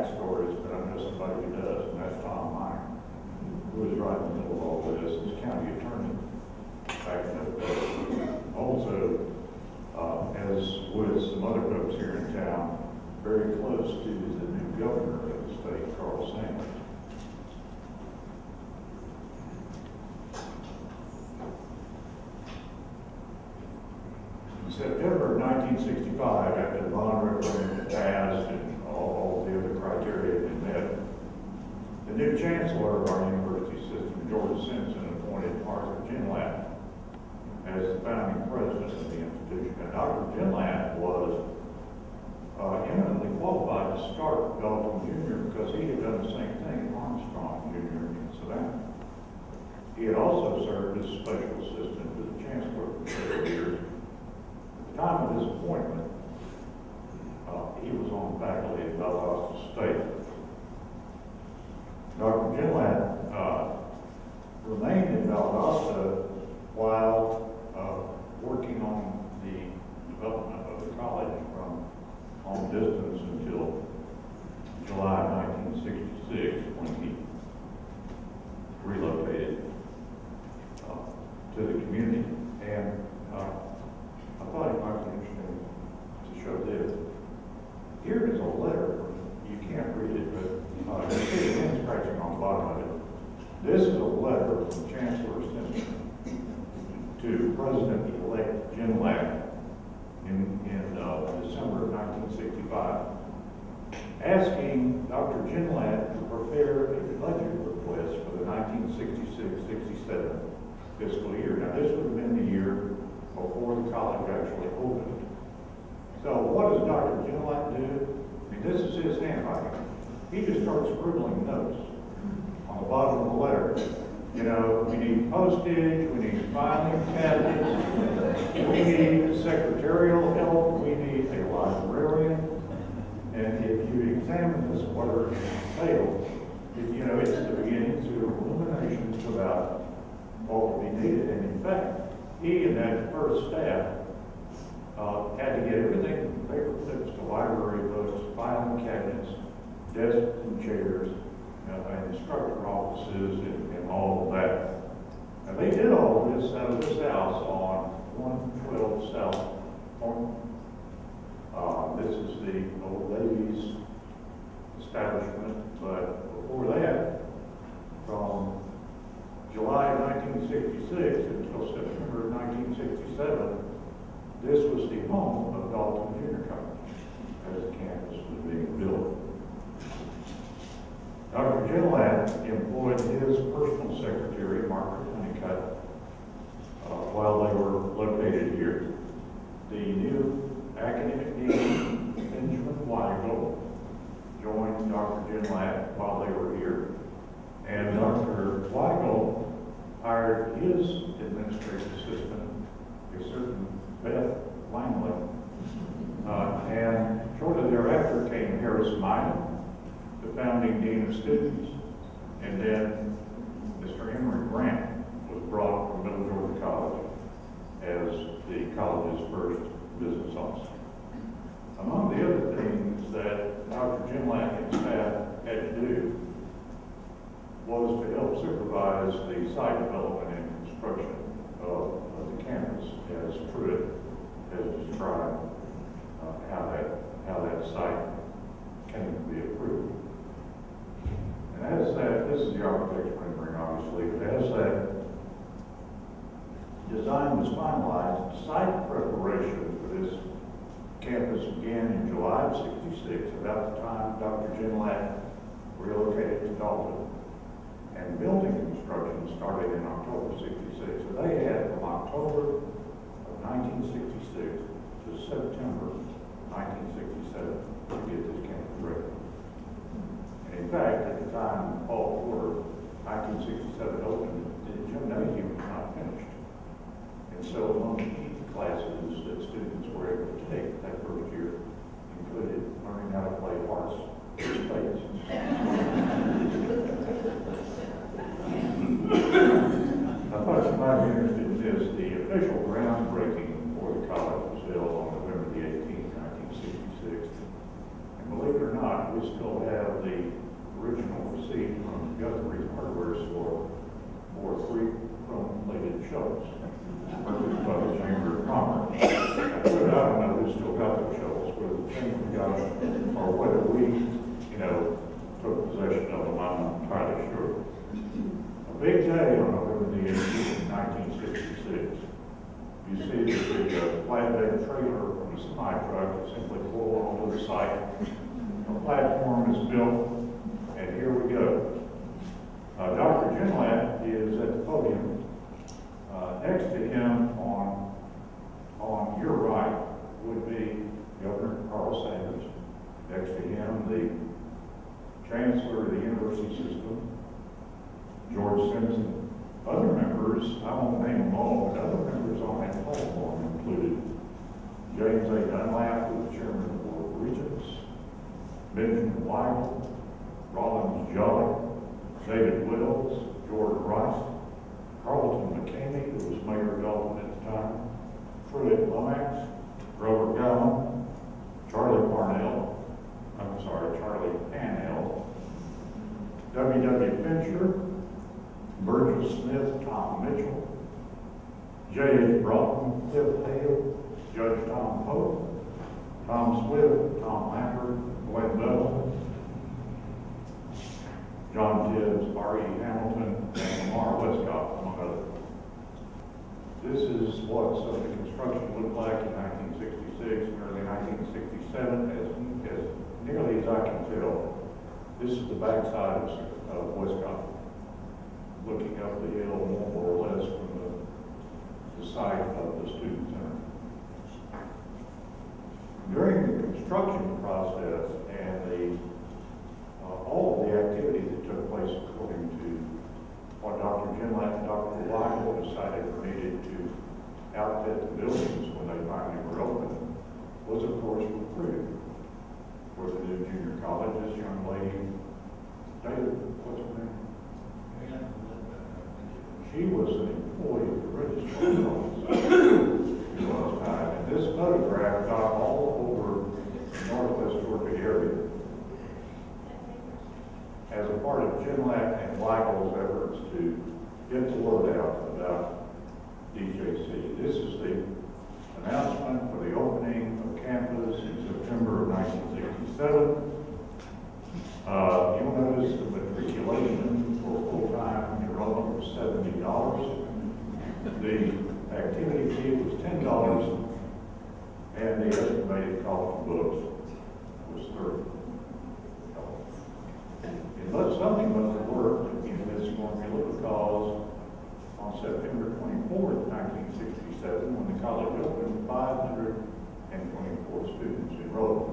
backstories, but I know somebody who does, and that's Tom Meyer, who was right in the middle of all this as county attorney back in the day. Also, as with some other folks here in town, very close to the new governor of the state, Carl Sanders. In September of 1965, after the bond referendum passed and all the other criteria had been met, the new chancellor of our university system, George Simpson, appointed Arthur Ginlatt as the founding president of the institution. And Dr. Ginlatt was eminently qualified to start Dalton Jr. because he had done the same thing at Armstrong Jr. in Savannah. He had also served as special assistant to the chancellor for several years. At the time of his appointment, he was on the faculty at Valdosta State. Dr. Ginlatt remained in Valdosta while working on the development of the college from long distance until July 1966, when he relocated to the community. And I thought it might be interesting to show this. Here is a letter. You can't read it, but you see the hand scratching on the bottom of it. This is a letter from Chancellor Simpson to President-elect Ginlatt in December of 1965, asking Dr. Ginlatt to prepare a budget request for the 1966-67 fiscal year. Now, this would have been the year before the college actually opened. So what does Dr. Ginlatt do? I mean, this is his handwriting. He just starts scribbling notes on the bottom of the letter. You know, we need postage, we need filing cabinets, we need secretarial help, we need a librarian. And if you examine this letter failed, you know, it's the beginning to illuminations about what would be needed. And in fact, he and that first staff had to get everything from paper clips to library books, filing cabinets, desks and chairs, and instructor offices and all of that. Now they did all of this out of this house on 112 South Point. This is the old ladies' establishment, but before that, from July of 1966 until September of 1967, this was the home of Dalton Junior College as the campus was being built. Dr. Ginlatt employed his personal secretary, Margaret Honeycutt, while they were located here. The new academic dean, Benjamin Weigel, joined Dr. Ginlatt while they were here. And Dr. Weigel hired his administrative assistant, a certain Beth Langley. And shortly thereafter came Harris Minor, the founding dean of students, and then Mr. Emory Grant was brought from Middle Georgia College as the college's first business officer. Among the other things that Dr. Ginlatt and staff had to do was to help supervise the site development and construction of the campus as Pruitt has described how that site came to be approved. And as that, this is the architect's rendering, obviously, but as that design was finalized, site preparation for this campus began in July of '66, about the time Dr. Ginlatt relocated to Dalton. And building construction started in October '66. So they had from October of 1966 to September 1967 to get this campus ready. And in fact, at the time Paul Ford, 1967 opened, the gymnasium was not finished. And so among the key classes that students were able to take that first year included learning how to play horse in space. I thought you might be interested in this. The official groundbreaking for the college was held on November the 18th, received from Guthrie's hardware store for 3 chrome-plated shovels. Purchased by the Chamber of Commerce. I don't know who still got those shovels, whether the Chamber got them, or whether we, took possession of them, I'm not entirely sure. A big day on November the 18th, 1966. You see the flatbed trailer from a semi-truck that simply pulled onto the site. A platform is built, and here we go. Dr. Genlat is at the podium. Next to him on your right would be Governor Carl Sanders. Next to him, the Chancellor of the University System, George Simpson. Other members, I won't name them all, but other members on that platform included James A. Dunlap, who was Chairman of the Board of Regents, Benjamin Weigel, Rollins Jolly, David Wills, George Rice, Carlton McKamey, who was Mayor of Dalton at the time, Pruitt Lomax, Robert Gowan, Charlie Parnell, W.W. Fincher, Virgil Smith, Tom Mitchell, J.H. Broughton, Cliff Hale, Judge Tom Pope, Tom Swift, Tom Lambert, Glenn Bell, John Tibbs, R.E. Hamilton, and Lamar Westcott, among others. This is what the construction looked like in 1966 and early 1967, as nearly as I can tell. This is the backside of Westcott, looking up the hill more or less from the site of the student center. During the construction process and all of the activity that took place according to what Dr. Genlat and Dr. Weigel decided were needed to outfit the buildings when they finally were open, was of course recruited for the new junior college. This young lady, David, what's her name? She was an employee of the registrar's office at one time. And this photograph got all over the Northwest Georgia area as a part of Genlat and Weigel's efforts to get the word out about DJC. This is the announcement for the opening of campus in September of 1967. You'll notice the matriculation for full-time enrollment was $70. The activity fee was $10, and the estimated cost of books was $30. But something must have worked in this formula, because on September 24th, 1967, when the college opened, 524 students enrolled.